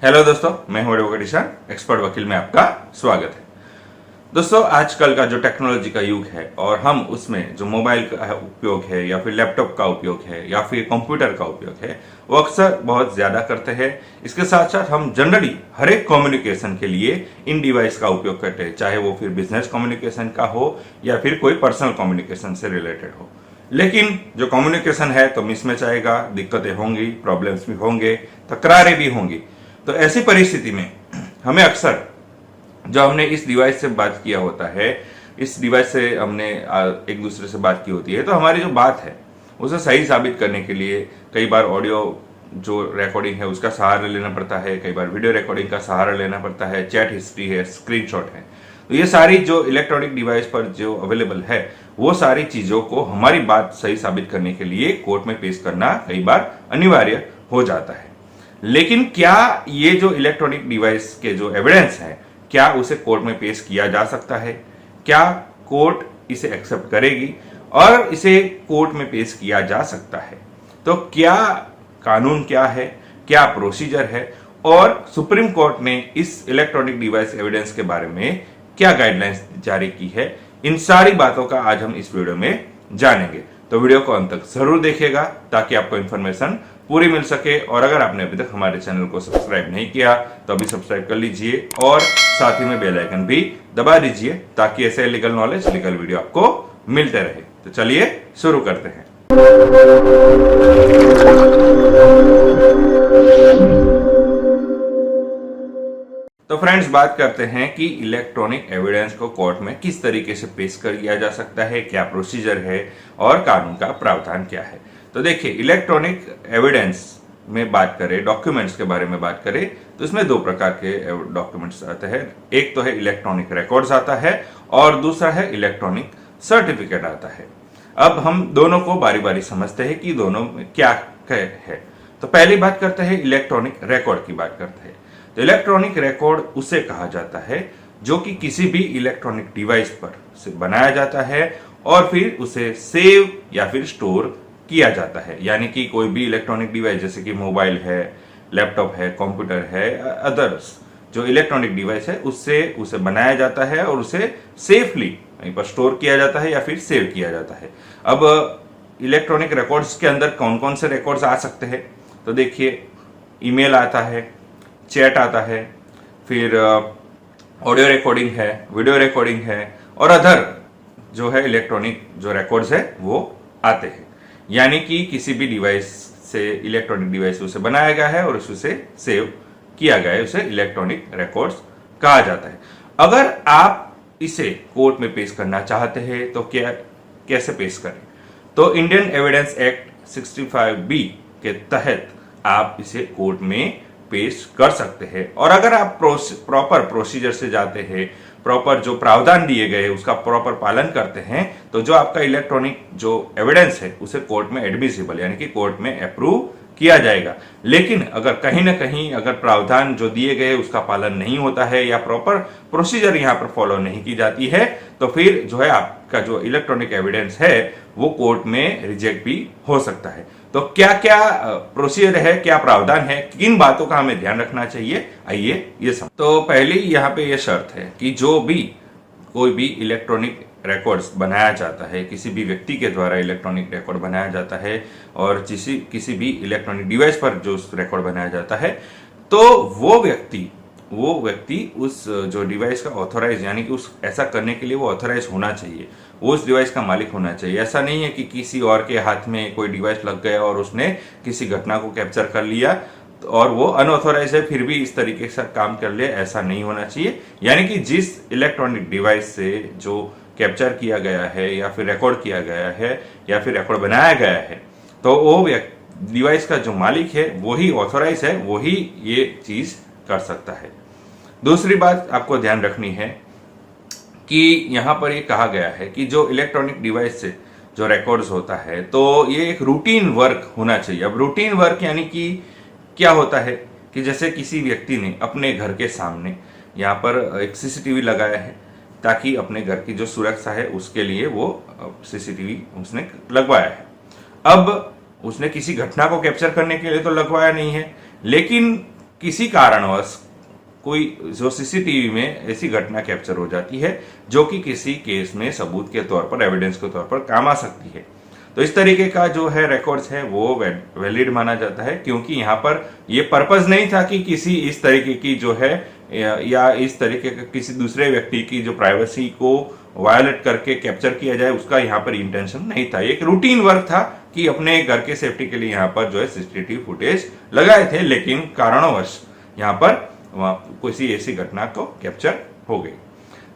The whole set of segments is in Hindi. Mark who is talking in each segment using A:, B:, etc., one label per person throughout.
A: हेलो दोस्तों, मैं हूं एडवोकेट ईशान, एक्सपर्ट वकील में आपका स्वागत है। दोस्तों, आजकल का जो टेक्नोलॉजी का युग है और हम उसमें जो मोबाइल का उपयोग है या फिर लैपटॉप का उपयोग है या फिर कंप्यूटर का उपयोग है वो अक्सर बहुत ज्यादा करते हैं। इसके साथ साथ हम जनरली हर एक कम्युनिकेशन के लिए इन डिवाइस का उपयोग करते हैं, चाहे वो फिर बिजनेस कम्युनिकेशन का हो या फिर कोई पर्सनल कम्युनिकेशन से रिलेटेड हो। लेकिन जो कम्युनिकेशन है तो मिसमैच आएगा, दिक्कतें होंगी, प्रॉब्लम्स भी होंगे, तकरारें भी होंगी। तो ऐसी परिस्थिति में हमें अक्सर जो हमने इस डिवाइस से बात किया होता है, इस डिवाइस से हमने एक दूसरे से बात की होती है, तो हमारी जो बात है उसे सही साबित करने के लिए कई बार ऑडियो जो रिकॉर्डिंग है उसका सहारा लेना पड़ता है, कई बार वीडियो रिकॉर्डिंग का सहारा लेना पड़ता है, चैट हिस्ट्री है, स्क्रीनशॉट है। तो ये सारी जो इलेक्ट्रॉनिक डिवाइस पर जो अवेलेबल है वो सारी चीजों को हमारी बात सही साबित करने के लिए कोर्ट में पेश करना कई बार अनिवार्य हो जाता है। लेकिन क्या ये जो इलेक्ट्रॉनिक डिवाइस के जो एविडेंस है, क्या उसे कोर्ट में पेश किया जा सकता है? क्या कोर्ट इसे एक्सेप्ट करेगी और इसे कोर्ट में पेश किया जा सकता है? तो क्या कानून क्या है, क्या प्रोसीजर है और सुप्रीम कोर्ट ने इस इलेक्ट्रॉनिक डिवाइस एविडेंस के बारे में क्या गाइडलाइंस जारी की है, इन सारी बातों का आज हम इस वीडियो में जानेंगे। तो वीडियो को अंत तक जरूर देखिएगा ताकि आपको इन्फॉर्मेशन पूरी मिल सके। और अगर आपने अभी तक हमारे चैनल को सब्सक्राइब नहीं किया तो अभी सब्सक्राइब कर लीजिए और साथ ही में बेल आइकन भी दबा दीजिए ताकि ऐसे लीगल नॉलेज, लीगल वीडियो आपको मिलते रहे। तो चलिए शुरू करते हैं। तो फ्रेंड्स, बात करते हैं कि इलेक्ट्रॉनिक एविडेंस को कोर्ट में किस तरीके से पेश किया जा सकता है, क्या प्रोसीजर है और कानून का प्रावधान क्या है। तो देखिए, इलेक्ट्रॉनिक एविडेंस में बात करें, डॉक्यूमेंट्स के बारे में बात करें तो इसमें दो प्रकार के डॉक्यूमेंट्स आते हैं। एक तो है इलेक्ट्रॉनिक रिकॉर्ड्स आता है और दूसरा है इलेक्ट्रॉनिक सर्टिफिकेट आता है। अब हम दोनों को बारी बारी समझते हैं कि दोनों में क्या है। तो पहली बात करते हैं इलेक्ट्रॉनिक रिकॉर्ड की बात करते हैं। तो इलेक्ट्रॉनिक रिकॉर्ड उसे कहा जाता है जो कि किसी भी इलेक्ट्रॉनिक डिवाइस पर से बनाया जाता है और फिर उसे सेव या फिर स्टोर किया जाता है। यानी कि कोई भी इलेक्ट्रॉनिक डिवाइस जैसे कि मोबाइल है, लैपटॉप है, कंप्यूटर है, अदर्स जो इलेक्ट्रॉनिक डिवाइस है उससे उसे बनाया जाता है और उसे सेफली वहीं पर स्टोर किया जाता है या फिर सेव किया जाता है। अब इलेक्ट्रॉनिक रिकॉर्ड्स के अंदर कौन कौन से रिकॉर्ड्स आ सकते हैं? तो देखिए, ईमेल आता है, चैट आता है, फिर ऑडियो रिकॉर्डिंग है, वीडियो रिकॉर्डिंग है और अदर जो है इलेक्ट्रॉनिक जो रिकॉर्ड्स है वो आते हैं। यानी कि किसी भी डिवाइस से, इलेक्ट्रॉनिक डिवाइस उसे बनाया गया है और उसे सेव किया गया है, उसे इलेक्ट्रॉनिक रिकॉर्ड्स कहा जाता है। अगर आप इसे कोर्ट में पेश करना चाहते हैं तो क्या कैसे पेश करें? तो इंडियन एविडेंस एक्ट 65B के तहत आप इसे कोर्ट में पेश कर सकते हैं। और अगर आप प्रॉपर प्रोसीजर से जाते हैं, प्रॉपर जो प्रावधान दिए गए उसका प्रॉपर पालन करते हैं, तो जो आपका इलेक्ट्रॉनिक जो एविडेंस है उसे कोर्ट में एडमिसिबल यानी कि कोर्ट में अप्रूव किया जाएगा। लेकिन अगर कहीं ना कहीं अगर प्रावधान जो दिए गए उसका पालन नहीं होता है या प्रॉपर प्रोसीजर यहाँ पर फॉलो नहीं की जाती है तो फिर जो है आपका जो इलेक्ट्रॉनिक एविडेंस है वो कोर्ट में रिजेक्ट भी हो सकता है। तो क्या क्या प्रोसीजर है, क्या प्रावधान है, किन बातों का हमें ध्यान रखना चाहिए, आइए ये समझ। तो पहली यहाँ पे ये शर्त है कि जो भी कोई भी इलेक्ट्रॉनिक रिकॉर्ड्स बनाया जाता है, किसी भी व्यक्ति के द्वारा इलेक्ट्रॉनिक रिकॉर्ड बनाया जाता है और किसी भी इलेक्ट्रॉनिक डिवाइस पर जो रिकॉर्ड बनाया जाता है तो वो व्यक्ति उस जो डिवाइस का ऑथोराइज यानी कि उस ऐसा करने के लिए वो ऑथोराइज होना चाहिए, वो उस डिवाइस का मालिक होना चाहिए। ऐसा नहीं है कि किसी और के हाथ में कोई डिवाइस लग गया और उसने किसी घटना को कैप्चर कर लिया और वो अनऑथोराइज है फिर भी इस तरीके से काम कर ले, ऐसा नहीं होना चाहिए। यानी कि जिस इलेक्ट्रॉनिक डिवाइस से जो कैप्चर किया गया है या फिर रिकॉर्ड किया गया है या फिर रिकॉर्ड बनाया गया है तो वो डिवाइस का जो मालिक है वही ऑथोराइज है, वही ये चीज कर सकता है। दूसरी बात आपको ध्यान रखनी है कि यहां पर ये कहा गया है कि जो इलेक्ट्रॉनिक डिवाइस से जो रिकॉर्ड्स होता है तो ये एक रूटीन वर्क होना चाहिए। अब रूटीन वर्क यानी कि क्या होता है कि जैसे किसी व्यक्ति ने अपने घर के सामने यहाँ पर एक सीसीटीवी लगाया है ताकि अपने घर की जो सुरक्षा है उसके लिए वो सीसीटीवी उसने लगवाया है। अब उसने किसी घटना को कैप्चर करने के लिए तो लगवाया नहीं है, लेकिन किसी कारणवश कोई जो सीसीटीवी में ऐसी घटना कैप्चर हो जाती है जो कि किसी केस में सबूत के तौर पर, एविडेंस के तौर पर काम आ सकती है। तो इस तरीके का जो है रिकॉर्ड्स है वो वैलिड माना जाता है, क्योंकि यहाँ पर ये पर्पस नहीं था कि किसी इस तरीके की जो है या इस तरीके का किसी दूसरे व्यक्ति की जो प्राइवेसी को वायलेट करके कैप्चर किया जाए, उसका यहाँ पर इंटेंशन नहीं था। एक रूटीन वर्क था कि अपने घर के सेफ्टी के लिए यहाँ पर जो है सीसीटीवी फुटेज लगाए थे, लेकिन कारणवश यहाँ पर किसी ऐसी घटना को कैप्चर हो गई।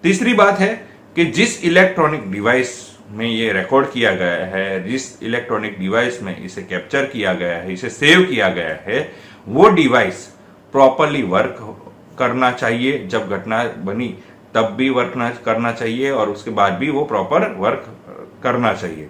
A: तीसरी बात है कि जिस इलेक्ट्रॉनिक डिवाइस में ये रिकॉर्ड किया गया है, जिस इलेक्ट्रॉनिक डिवाइस में इसे कैप्चर किया गया है, इसे सेव किया गया है, वो डिवाइस प्रॉपरली वर्क करना चाहिए। जब घटना बनी तब भी वर्क करना चाहिए और उसके बाद भी वो प्रॉपर वर्क करना चाहिए।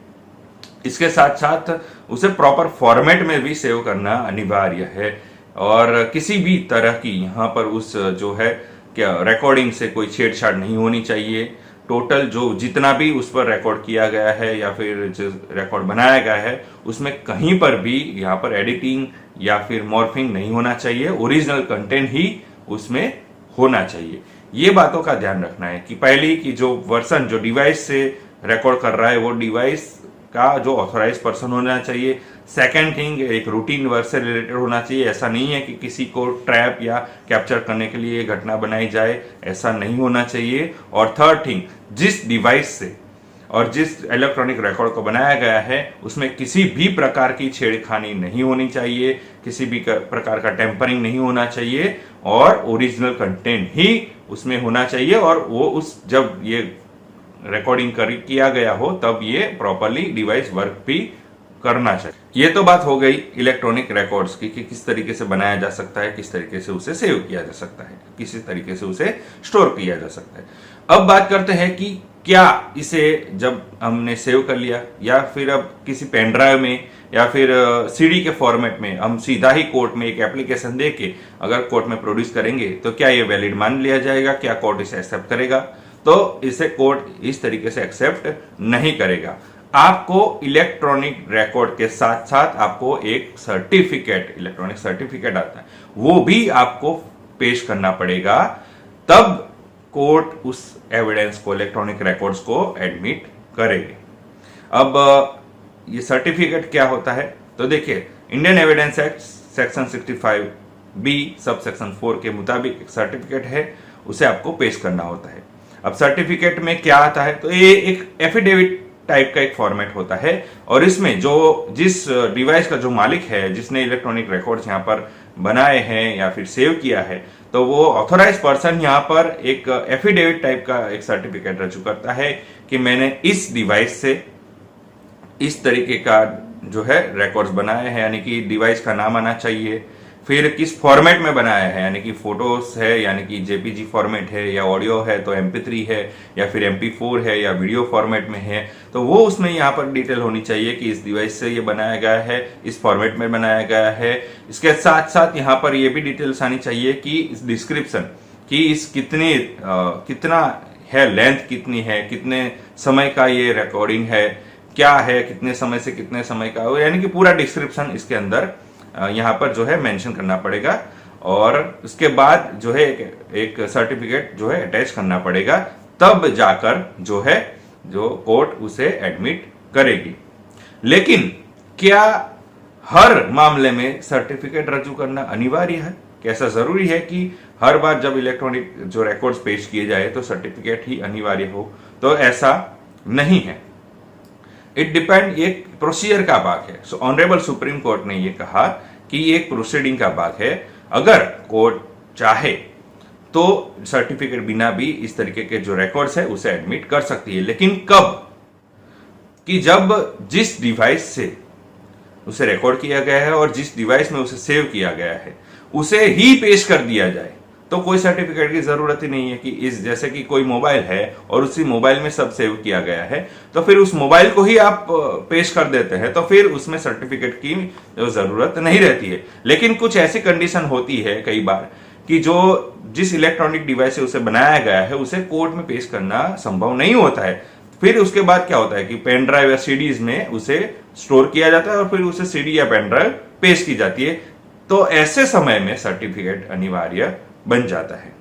A: इसके साथ साथ उसे प्रॉपर फॉर्मेट में भी सेव करना अनिवार्य है और किसी भी तरह की यहाँ पर उस जो है क्या रिकॉर्डिंग से कोई छेड़छाड़ नहीं होनी चाहिए। टोटल जो जितना भी उस पर रिकॉर्ड किया गया है या फिर जो रिकॉर्ड बनाया गया है उसमें कहीं पर भी यहाँ पर एडिटिंग या फिर मॉर्फिंग नहीं होना चाहिए। ओरिजिनल कंटेंट ही उसमें होना चाहिए। ये बातों का ध्यान रखना है कि पहली की जो वर्सन जो डिवाइस से रिकॉर्ड कर रहा है वो डिवाइस का जो ऑथोराइज पर्सन होना चाहिए। सेकेंड थिंग, एक रूटीन वर्क से रिलेटेड होना चाहिए। ऐसा नहीं है कि किसी को ट्रैप या कैप्चर करने के लिए घटना बनाई जाए, ऐसा नहीं होना चाहिए। और थर्ड थिंग, जिस डिवाइस से और जिस इलेक्ट्रॉनिक रिकॉर्ड को बनाया गया है उसमें किसी भी प्रकार की छेड़खानी नहीं होनी चाहिए, किसी भी प्रकार का टेम्परिंग नहीं होना चाहिए और ओरिजिनल कंटेंट ही उसमें होना चाहिए। और वो उस जब ये रिकॉर्डिंग किया गया हो तब ये प्रॉपरली डिवाइस वर्क भी करना चाहिए। ये तो बात हो गई इलेक्ट्रॉनिक रिकॉर्ड्स की कि किस तरीके से बनाया जा सकता है, किस तरीके से उसे सेव किया जा सकता है, किस तरीके से उसे स्टोर किया जा सकता है। अब बात करते हैं कि क्या इसे जब हमने सेव कर लिया या फिर अब किसी पेन ड्राइव में या फिर सीडी के फॉर्मेट में हम सीधा ही कोर्ट में एक एप्लीकेशन दे के अगर कोर्ट में प्रोड्यूस करेंगे तो क्या ये वैलिड मान लिया जाएगा? क्या कोर्ट इसे एक्सेप्ट करेगा? तो इसे कोर्ट इस तरीके से एक्सेप्ट नहीं करेगा। आपको इलेक्ट्रॉनिक रिकॉर्ड के साथ साथ आपको एक सर्टिफिकेट, इलेक्ट्रॉनिक सर्टिफिकेट आता है, वो भी आपको पेश करना पड़ेगा, तब कोर्ट उस एविडेंस को, इलेक्ट्रॉनिक रिकॉर्ड्स को एडमिट करेगी। अब ये सर्टिफिकेट क्या होता है? तो देखिए, Indian evidence act section 65B sub section 4 के मुताबिक एक सर्टिफिकेट है, उसे आपको पेश करना होता है। अब सर्टिफिकेट में क्या आता है? तो ये एक एफिडेविट टाइप का एक फॉर्मेट होता है और इसमें जो जिस डिवाइस का जो मालिक है, जिसने इलेक्ट्रॉनिक रिकॉर्ड्स यहाँ पर बनाए हैं या फिर सेव किया है, तो वो ऑथोराइज पर्सन यहाँ पर एक एफिडेविट टाइप का एक सर्टिफिकेट रजू करता है कि मैंने इस डिवाइस से इस तरीके का जो है रिकॉर्ड्स बनाए हैं, यानी कि डिवाइस का नाम आना चाहिए, फिर किस फॉर्मेट में बनाया है, यानी कि फोटोस है यानी कि जेपीजी फॉर्मेट है, या ऑडियो है तो MP3 है, या फिर MP4 है, या वीडियो फॉर्मेट में है, तो वो उसमें यहाँ पर डिटेल होनी चाहिए कि इस डिवाइस से ये बनाया गया है, इस फॉर्मेट में बनाया गया है। इसके साथ साथ यहाँ पर ये भी डिटेल्स आनी चाहिए कि इस डिस्क्रिप्शन कि इस कितना है, लेंथ कितनी है, कितने समय का ये रिकॉर्डिंग है, क्या है, कितने समय से कितने समय का, यानी कि पूरा डिस्क्रिप्शन इसके अंदर यहाँ पर जो है मेंशन करना पड़ेगा। और उसके बाद जो है एक सर्टिफिकेट जो है अटैच करना पड़ेगा, तब जाकर जो है जो कोर्ट उसे एडमिट करेगी। लेकिन क्या हर मामले में सर्टिफिकेट रजू करना अनिवार्य है? कैसा जरूरी है कि हर बार जब इलेक्ट्रॉनिक जो रिकॉर्ड्स पेश किए जाए तो सर्टिफिकेट ही अनिवार्य हो? तो ऐसा नहीं है। इट डिपेंड, एक प्रोसीजर का भाग है। सो ऑनरेबल सुप्रीम कोर्ट ने यह कहा कि ये एक प्रोसीडिंग का भाग है। अगर कोर्ट चाहे तो सर्टिफिकेट बिना भी इस तरीके के जो रिकॉर्ड्स है उसे एडमिट कर सकती है। लेकिन कब? कि जब जिस डिवाइस से उसे रिकॉर्ड किया गया है और जिस डिवाइस में उसे सेव किया गया है उसे ही पेश कर दिया जाए, तो कोई सर्टिफिकेट की जरूरत ही नहीं है। कि इस जैसे कि कोई मोबाइल है और उसी मोबाइल में सब सेव किया गया है, तो फिर उस मोबाइल को ही आप पेश कर देते हैं, तो फिर उसमें सर्टिफिकेट की जरूरत नहीं रहती है। लेकिन कुछ ऐसी कंडीशन होती है कई बार कि जो जिस इलेक्ट्रॉनिक डिवाइस से उसे बनाया गया है उसे कोर्ट में पेश करना संभव नहीं होता है। फिर उसके बाद क्या होता है कि पेन ड्राइव या सीडीज में उसे स्टोर किया जाता है और फिर उसे सीडी या पेन ड्राइव पेश की जाती है। तो ऐसे समय में सर्टिफिकेट अनिवार्य बन जाता है।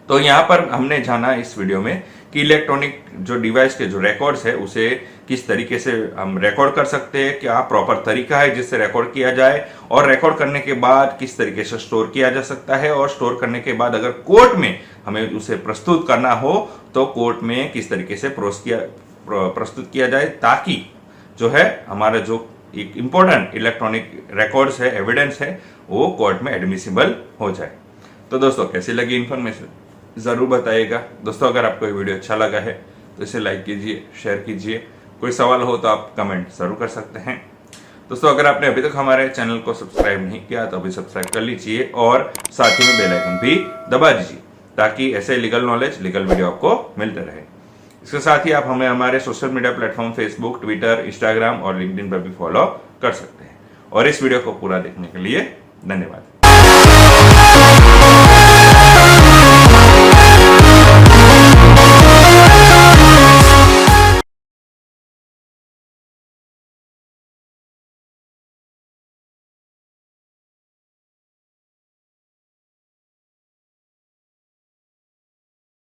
A: तो यहाँ पर हमने जाना इस वीडियो में कि इलेक्ट्रॉनिक जो डिवाइस के जो रिकॉर्ड्स है उसे किस तरीके से हम रिकॉर्ड कर सकते हैं, क्या प्रॉपर तरीका है जिससे रिकॉर्ड किया जाए, और रिकॉर्ड करने के बाद किस तरीके से स्टोर किया जा सकता है, और स्टोर करने के बाद अगर कोर्ट में हमें उसे प्रस्तुत करना हो तो कोर्ट में किस तरीके से प्रस्तुत किया जाए, ताकि जो है हमारा जो एक इंपॉर्टेंट इलेक्ट्रॉनिक रिकॉर्ड्स है, एविडेंस है, वो कोर्ट में एडमिसिबल हो जाए। तो दोस्तों कैसी लगी इन्फॉर्मेशन जरूर बताइएगा। दोस्तों अगर आपको ये वीडियो अच्छा लगा है तो इसे लाइक कीजिए, शेयर कीजिए। कोई सवाल हो तो आप कमेंट जरूर कर सकते हैं। दोस्तों अगर आपने अभी तक हमारे चैनल को सब्सक्राइब नहीं किया तो अभी सब्सक्राइब कर लीजिए और साथ ही में बेल आइकन भी दबा दीजिए, ताकि ऐसे लीगल नॉलेज, लीगल वीडियो आपको मिलते रहे। इसके साथ ही आप हमें हमारे social media platform Facebook, Twitter, Instagram और लिंक्डइन पर भी फॉलो कर सकते हैं। और इस वीडियो को पूरा देखने के लिए धन्यवाद।